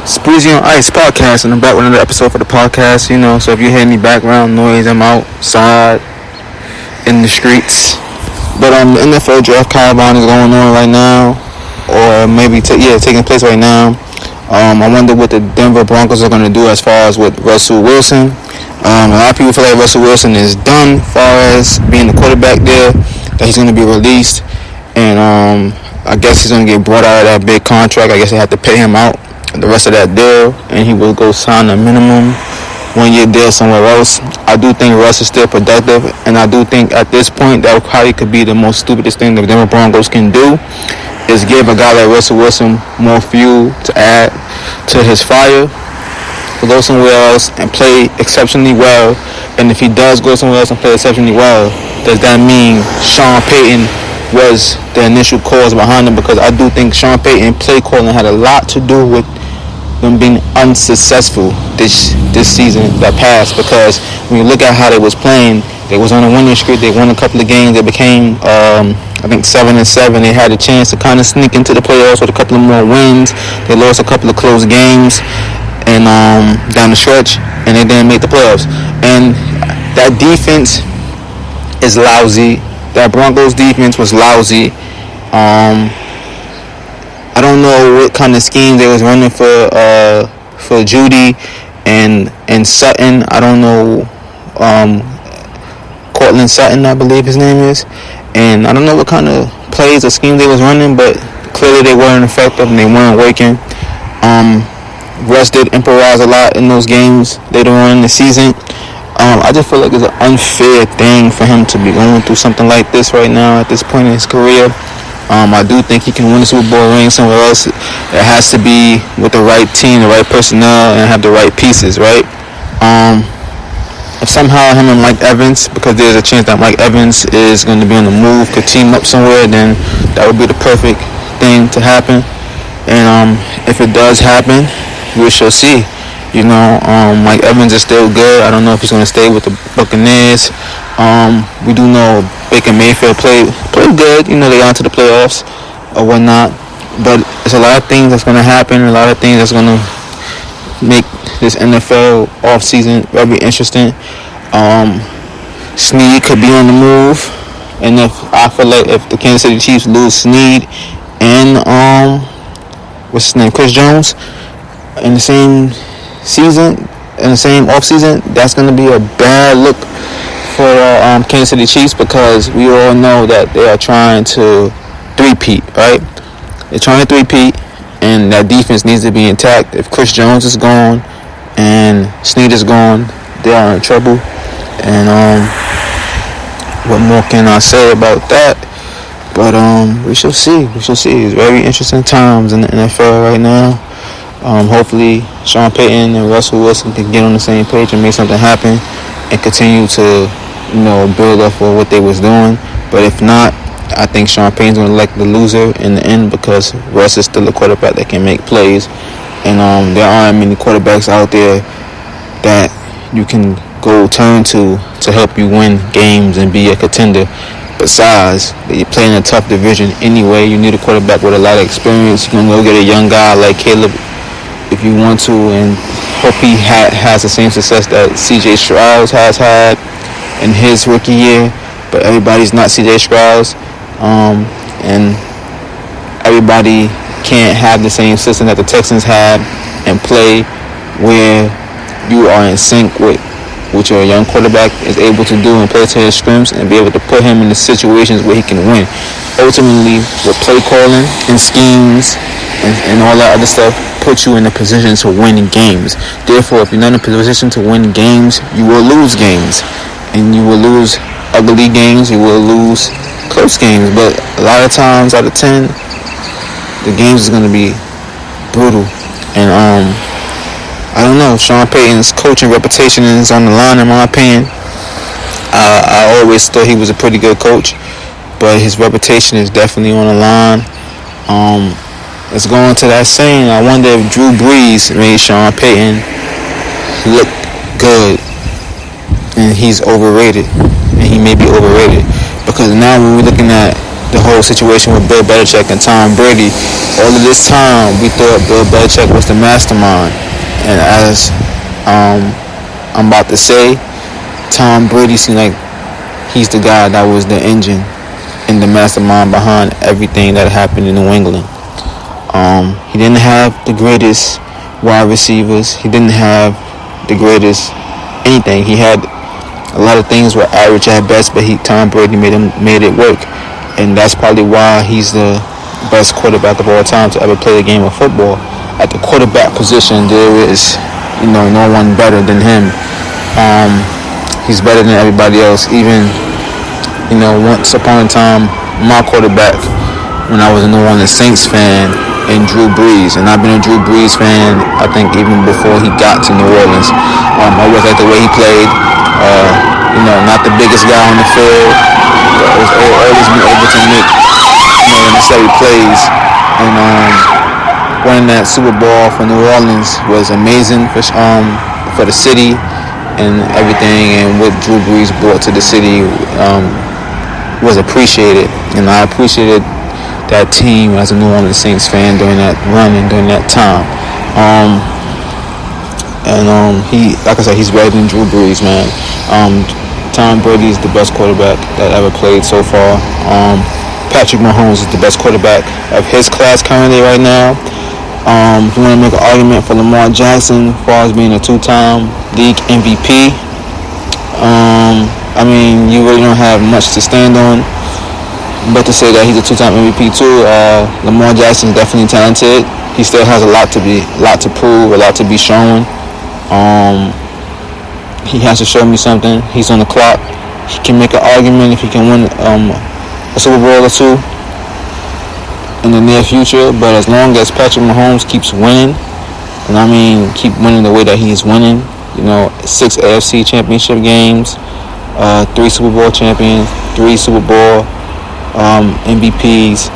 It's Breeezyonicepadcast, and I'm back with another episode for the podcast. So if you hear any background noise, I'm outside in the streets. But the NFL draft combine is going on right now, or maybe taking place right now. I wonder what the Denver Broncos are going to do as far as with Russell Wilson. A lot of people feel like Russell Wilson is done as far as being the quarterback there, that he's going to be released, and I guess he's going to get brought out of that big contract. I guess they have to pay him out the rest of that deal, and he will go sign a minimum 1-year deal somewhere else. I do think Russ is still productive, and I do think at this point that probably could be the most stupidest thing the Denver Broncos can do, is give a guy like Russell Wilson more fuel to add to his fire, to go somewhere else and play exceptionally well. And if he does go somewhere else and play exceptionally well, does that mean Sean Payton was the initial cause behind him? Because I do think Sean Payton play calling had a lot to do with them being unsuccessful this season that passed. Because when you look at how they was playing, they was on a winning streak. They won a couple of games. They became I think 7-7. They had a chance to kind of sneak into the playoffs with a couple of more wins. They lost a couple of close games and down the stretch, and they didn't make the playoffs. And that defense is lousy. That Broncos defense was lousy. I don't know what kind of scheme they was running for Judy and Sutton. I don't know. Cortland Sutton, I believe his name is. And I don't know what kind of plays or scheme they was running, but clearly they weren't effective and they weren't working. Russ did improvise a lot in those games later on in the season. I just feel like it's an unfair thing for him to be going through something like this right now at this point in his career. I do think he can win a Super Bowl ring somewhere else. It has to be with the right team, the right personnel, and have the right pieces, right? If somehow him and Mike Evans, because there's a chance that Mike Evans is going to be on the move, could team up somewhere, then that would be the perfect thing to happen. And if it does happen, we shall see. Mike Evans is still good. I don't know if he's going to stay with the Buccaneers. We do know Baker Mayfield played good. They got into the playoffs or whatnot. But there's a lot of things that's going to happen. A lot of things that's going to make this NFL offseason very interesting. Snead could be on the move. And I feel like if the Kansas City Chiefs lose Snead and what's his name, Chris Jones, in the same season, in the same offseason, that's going to be a bad look for Kansas City Chiefs, because we all know that they are trying to three-peat, right? They're trying to three-peat, and that defense needs to be intact. If Chris Jones is gone and Snead is gone, they are in trouble. And what more can I say about that? But we shall see. It's very interesting times in the NFL right now. Hopefully Sean Payton and Russell Wilson can get on the same page and make something happen and continue to, build up for what they was doing. But if not, I think Sean Payton's going to elect the loser in the end, because Russ is still a quarterback that can make plays. And there aren't many quarterbacks out there that you can go turn to help you win games and be a contender. Besides, you're playing a tough division anyway. You need a quarterback with a lot of experience. You can go get a young guy like Caleb if you want to, and hope he has the same success that C.J. Stroud has had in his rookie year. But everybody's not C.J. Stroud, and everybody can't have the same system that the Texans have and play where you are in sync with what your young quarterback is able to do and play to his strengths, and be able to put him in the situations where he can win. Ultimately, with play calling and schemes and all that other stuff, put you in a position to win games. Therefore, if you're not in a position to win games, you will lose games. And you will lose ugly games, you will lose close games. But a lot of times out of 10, the games is going to be brutal. And I don't know, Sean Payton's coaching reputation is on the line, in my opinion. I always thought he was a pretty good coach, but his reputation is definitely on the line. Let's go into that saying. I wonder if Drew Brees made Sean Payton look good, and he's overrated, and he may be overrated, because now when we're looking at the whole situation with Bill Belichick and Tom Brady. All of this time, we thought Bill Belichick was the mastermind, and as I'm about to say, Tom Brady seemed like he's the guy that was the engine and the mastermind behind everything that happened in New England. He didn't have the greatest wide receivers. He didn't have the greatest anything. He had a lot of things were average at best, but Tom Brady made it work, and that's probably why he's the best quarterback of all time to ever play the game of football. At the quarterback position, there is no one better than him. He's better than everybody else. Even once upon a time, my quarterback when I was a New Orleans Saints fan and Drew Brees, and I've been a Drew Brees fan I think even before he got to New Orleans. I always liked the way he played. Not the biggest guy on the field, but was always been able to make necessary plays. And winning that Super Bowl for New Orleans was amazing for the city and everything, and what Drew Brees brought to the city was appreciated, and I appreciated that team as a New Orleans Saints fan during that run and during that time. He, like I said, he's better than Drew Brees, man. Tom Brady is the best quarterback that ever played so far. Patrick Mahomes is the best quarterback of his class currently right now. If you want to make an argument for Lamar Jackson as far as being a two-time league MVP, you really don't have much to stand on but to say that he's a two-time MVP too. Lamar Jackson is definitely talented. He still has a lot to prove, a lot to be shown. He has to show me something. He's on the clock. He can make an argument if he can win a Super Bowl or two in the near future. But as long as Patrick Mahomes keeps winning, and keep winning the way that he's winning, 6 AFC championship games, 3 Super Bowl champions, 3 Super Bowl MVPs,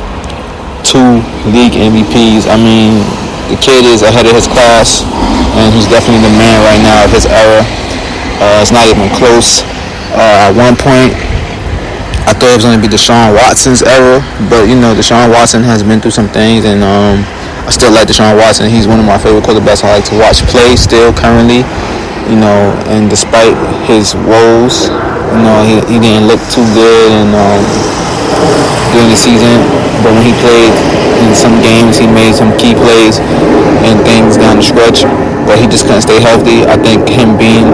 2 league MVPs. The kid is ahead of his class, and he's definitely the man right now of his era. It's not even close. At one point, I thought it was going to be Deshaun Watson's era, but Deshaun Watson has been through some things, and I still like Deshaun Watson. He's one of my favorite quarterbacks I like to watch play still currently. And despite his woes, he didn't look too good during the season, but when he played in some games, he made some key plays and things down the stretch, but he just couldn't stay healthy. I think him being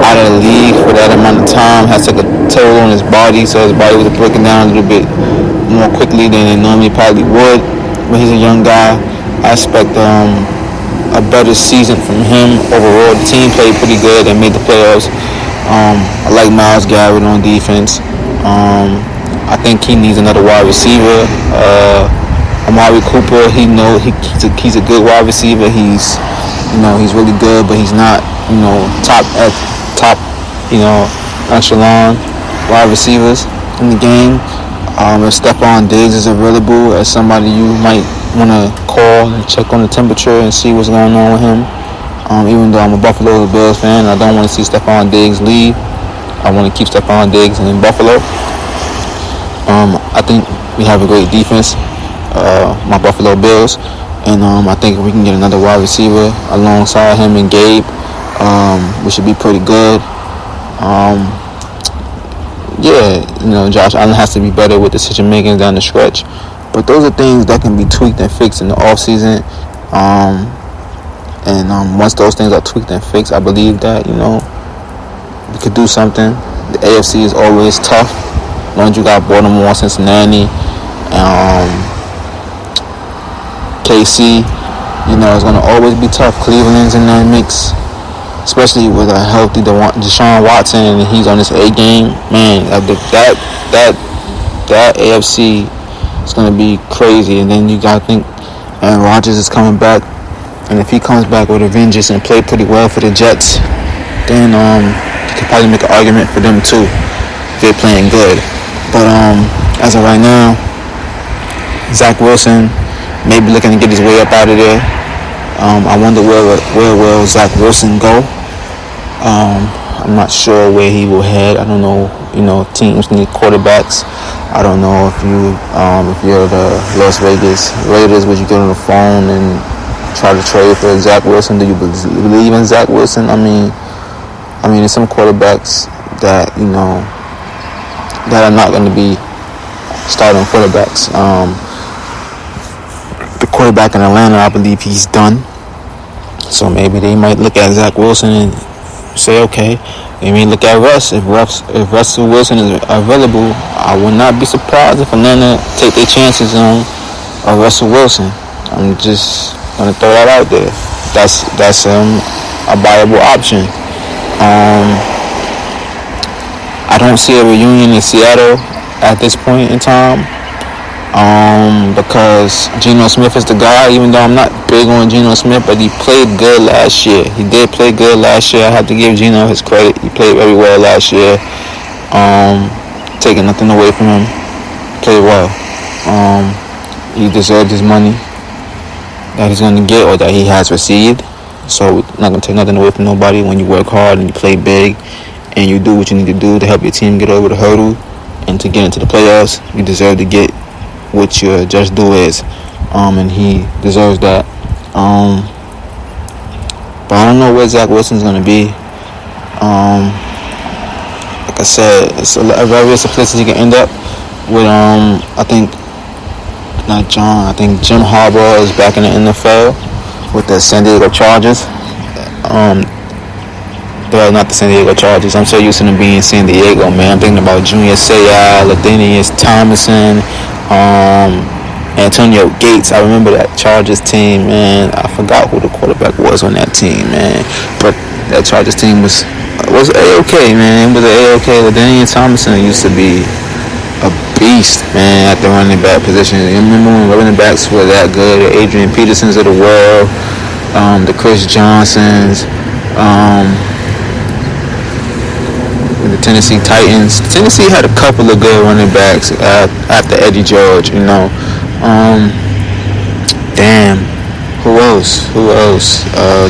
out of the league for that amount of time has took a toll on his body, so his body was breaking down a little bit more quickly than it normally probably would. But he's a young guy. I expect a better season from him overall. The team played pretty good and made the playoffs. I like Myles Garrett on defense. I think he needs another wide receiver. Amari Cooper, he's a good wide receiver. He's really good, but he's not top echelon wide receivers in the game. If Stephon Diggs is available as somebody you might want to call and check on the temperature and see what's going on with him. Even though I'm a Buffalo Bills fan, I don't want to see Stephon Diggs leave. I want to keep Stephon Diggs in Buffalo. I think we have a great defense, my Buffalo Bills, and I think if we can get another wide receiver alongside him and Gabe, we should be pretty good. Josh Allen has to be better with decision making down the stretch, but those are things that can be tweaked and fixed in the off season. Once those things are tweaked and fixed, I believe that we could do something. The AFC is always tough. Once you got Baltimore, Cincinnati, KC, it's going to always be tough. Cleveland's in that mix, especially with a healthy Deshaun Watson, and he's on his A game. Man, that AFC is going to be crazy. And then you got to think Aaron Rodgers is coming back, and if he comes back with a vengeance and play pretty well for the Jets, then you could probably make an argument for them too if they're playing good. But as of right now, Zach Wilson may be looking to get his way up out of there. I wonder where will Zach Wilson go. I'm not sure where he will head. I don't know. Teams need quarterbacks. I don't know if you're the Las Vegas Raiders, would you get on the phone and try to trade for Zach Wilson? Do you believe in Zach Wilson? I mean, there's some quarterbacks that that are not going to be starting quarterbacks. The quarterback in Atlanta, I believe he's done. So maybe they might look at Zach Wilson and say, okay. They may look at Russ. If Russell Wilson is available, I would not be surprised if Atlanta take their chances on Russell Wilson. I'm just gonna throw that out there. That's a viable option. I don't see a reunion in Seattle at this point in time. Because Geno Smith is the guy, even though I'm not big on Geno Smith, but he played good last year. He did play good last year. I have to give Geno his credit. He played very well last year. Taking nothing away from him. Played well. He deserved his money that he's going to get or that he has received. So not going to take nothing away from nobody. When you work hard and you play big and you do what you need to do to help your team get over the hurdle and to get into the playoffs, you deserve to get what your just due is, and he deserves that. But I don't know where Zach Wilson's gonna be. Like I said, it's various places he can end up with. I think Jim Harbaugh is back in the NFL with the San Diego Chargers. They're not the San Diego Chargers. I'm so used to them being San Diego, man. I'm thinking about Junior Seau, Ladanius Thomason, Antonio Gates. I remember that Chargers team, man. I forgot who the quarterback was on that team, man. But that Chargers team was A-OK, man. It was A-OK. Ladanius Thomason used to be a beast, man, at the running back position. You remember when running backs were that good? The Adrian Petersons of the world, the Chris Johnsons, the Tennessee Titans. Tennessee had a couple of good running backs after Eddie George, Damn. Who else?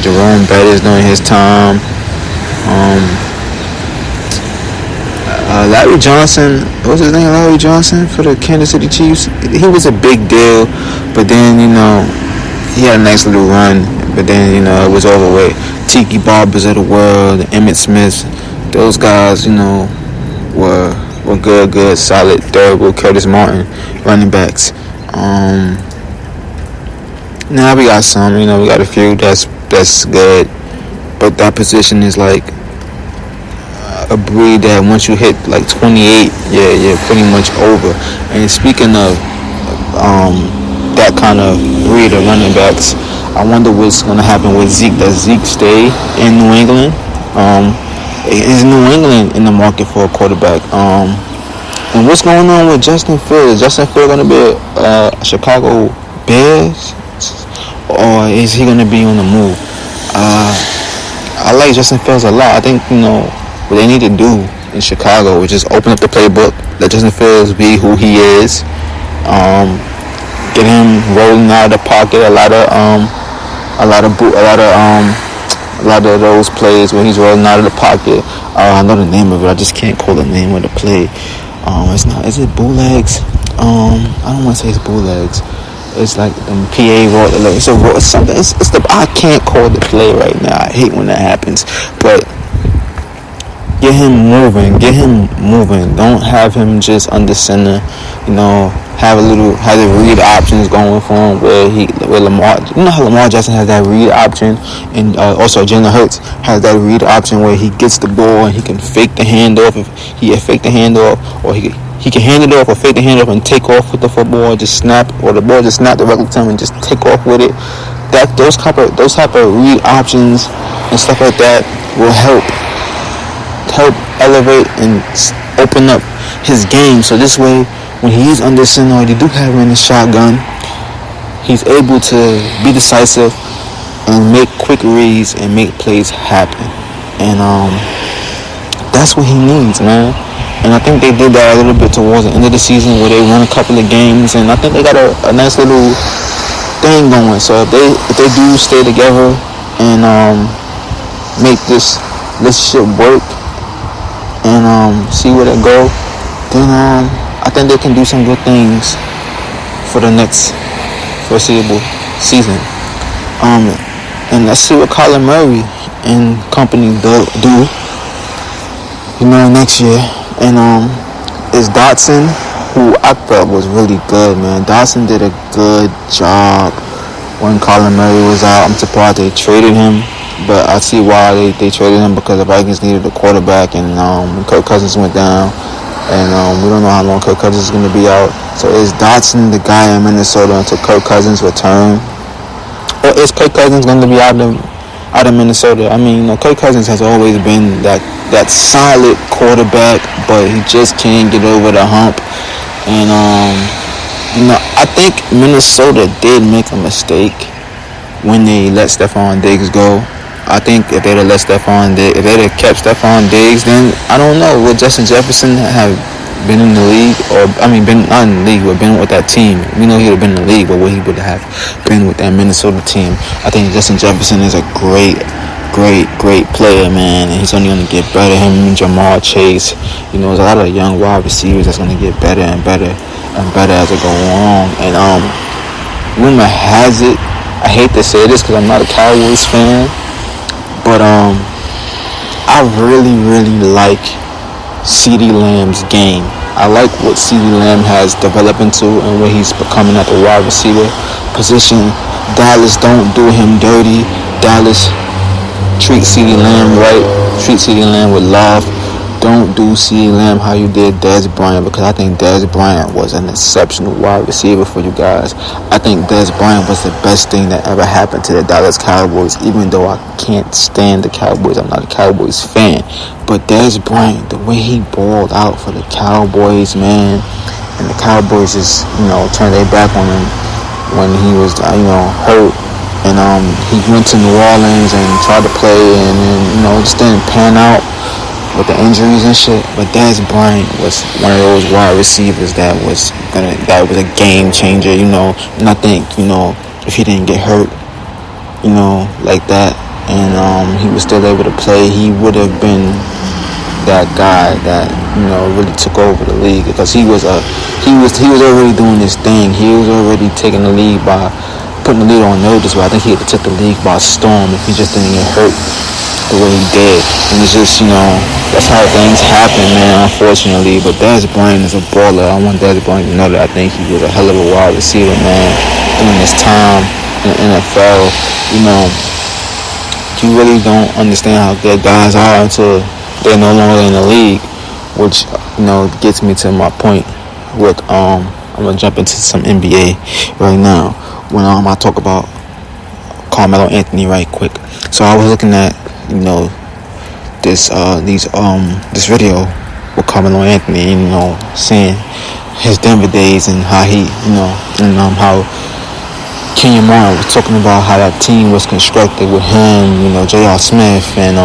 Jerome Bettis during his time. Larry Johnson. What's his name? Larry Johnson for the Kansas City Chiefs. He was a big deal, but then, he had a nice little run, but then, it was over with. Tiki Barbers of the world, the Emmitt Smiths. Those guys, were good, solid, durable Curtis Martin running backs. Now we got some, we got a few that's good, but that position is like a breed that once you hit like 28, you're pretty much over. And speaking of that kind of breed of running backs, I wonder what's gonna happen with Zeke. Does Zeke stay in New England? Is New England in the market for a quarterback? And what's going on with Justin Fields? Is Justin Fields going to be a Chicago Bears? Or is he going to be on the move? I like Justin Fields a lot. I think, what they need to do in Chicago is just open up the playbook. Let Justin Fields be who he is. Get him rolling out of the pocket. A lot of those plays when he's rolling out of the pocket. I know the name of it. I just can't call the name of the play. Is it bootlegs? I don't want to say it's bootlegs. It's like the PA roll. It's something. I can't call the play right now. I hate when that happens. But get him moving. Don't have him just under center. Have the read options going for him where Lamar. How Lamar Jackson has that read option, and also Jalen Hurts has that read option where he gets the ball and he can fake the handoff. If he can fake the handoff, or he can hand it off or fake the handoff and take off with the football, just snap, or the ball just snap directly to him and just take off with it. Those type of read options and stuff like that will help elevate and open up his game. So this way, when he's under center or you do have him in the shotgun, he's able to be decisive and make quick reads and make plays happen. And that's what he needs, man. And I think they did that a little bit towards the end of the season where they won a couple of games, and I think they got a nice little thing going. So if they do stay together and make this shit work, and see where they go, then I think they can do some good things for the next foreseeable season. And let's see what Kyler Murray and company do, next year. And is Dotson, who I thought was really good, man. Dotson did a good job when Kyler Murray was out. I'm surprised they traded him, but I see why they traded him, because the Vikings needed a quarterback, and Kirk Cousins went down, and we don't know how long Kirk Cousins is going to be out. So is Dotson the guy in Minnesota until Kirk Cousins return, or is Kirk Cousins going to be out of Minnesota? I mean, Kirk Cousins has always been that solid quarterback, but he just can't get over the hump. And I think Minnesota did make a mistake when they let Stephon Diggs go. I think if they'd have kept Stephon Diggs, then I don't know, would Justin Jefferson have been in the league, or been not in the league, but been with that team? We know he would have been in the league, but what he would have been with that Minnesota team. I think Justin Jefferson is a great player, man, and he's only going to get better. Him and Jamar Chase, there's a lot of young wide receivers that's going to get better and better and better as it go along. And rumor has it, I hate to say this because I'm not a Cowboys fan, but I really like CeeDee Lamb's game. I like what CeeDee Lamb has developed into and what he's becoming at the wide receiver position. Dallas don't do him dirty. Dallas treat CeeDee Lamb right. Treat CeeDee Lamb with love. Don't do CeeDee Lamb how you did Dez Bryant, because I think Dez Bryant was an exceptional wide receiver for you guys. I think Dez Bryant was the best thing that ever happened to the Dallas Cowboys, even though I can't stand the Cowboys. I'm not a Cowboys fan. But Dez Bryant, the way he balled out for the Cowboys, man, and the Cowboys just, turned their back on him when he was, hurt. And he went to New Orleans and tried to play, and then, just didn't pan out with the injuries and shit. But Dez Bryant was one of those wide receivers that was a game changer, and I think, if he didn't get hurt, like that, and he was still able to play, he would have been that guy that really took over the league, because he was already doing his thing. He was already taking the lead by putting the lead on notice, but I think he had to take the league by storm if he just didn't get hurt the way he did. And it's just, that's how things happen, man, unfortunately. But Dez Bryant is a baller. I want Dez Bryant to know that I think he was a hell of a wide receiver, man, during his time in the NFL. You really don't understand how good guys are until they're no longer in the league, which, gets me to my point with, I'm going to jump into some NBA right now when I talk about Carmelo Anthony right quick. So I was looking at, this video with Carmelo Anthony, seeing his Denver days and how he, and how Kenyon Martin was talking about how that team was constructed with him, J.R. Smith and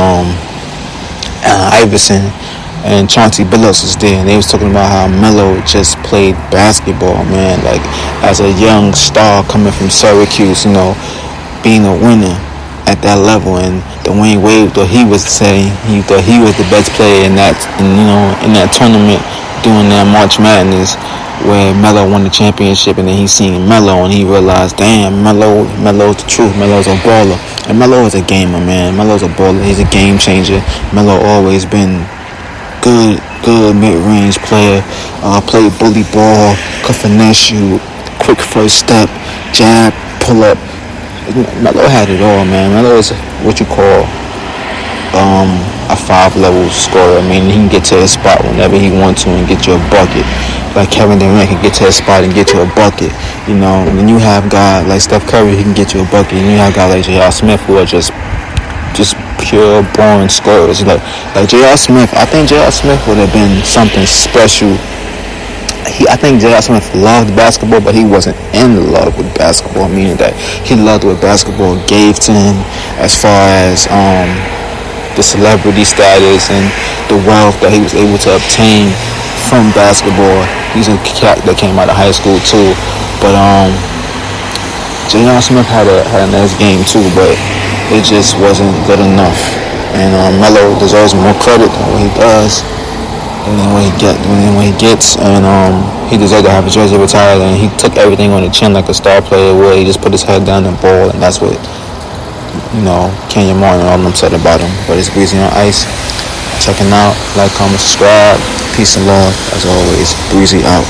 Iverson, and Chauncey Billups was there, and they was talking about how Melo just played basketball, man, like as a young star coming from Syracuse, being a winner at that level. And Dwayne Wade thought he was the best player in that tournament during that March Madness where Melo won the championship, and then he seen Melo and he realized, damn, Melo's the truth. Melo's a baller, and Melo is a gamer, man. Melo's a baller. He's a game changer. Melo always been good mid-range player. Played bully ball, could finesse you, quick first step, jab, pull up. Melo had it all, man. Melo is what you call a 5-level scorer. I mean, he can get to his spot whenever he wants to and get you a bucket. Like Kevin Durant can get to his spot and get you a bucket. And then you have guys like Steph Curry, he can get you a bucket. And you have guys like J.R. Smith who are just pure boring scorers. Like J.R. Smith, I think J.R. Smith would have been something special. I think J.R. Smith loved basketball, but he wasn't in love with basketball, meaning that he loved what basketball gave to him as far as the celebrity status and the wealth that he was able to obtain from basketball. He's a cat that came out of high school too, but J.R. Smith had a nice game too, but it just wasn't good enough. And Melo deserves more credit than what he does. when he gets, and he deserved to have his jersey retired. And he took everything on the chin like a star player would. He just put his head down and ball, and that's what Kenyon Martin and all of them said about him. But it's Breezy on Ice. Checking out, like, comment, subscribe. Peace and love as always. Breezy out.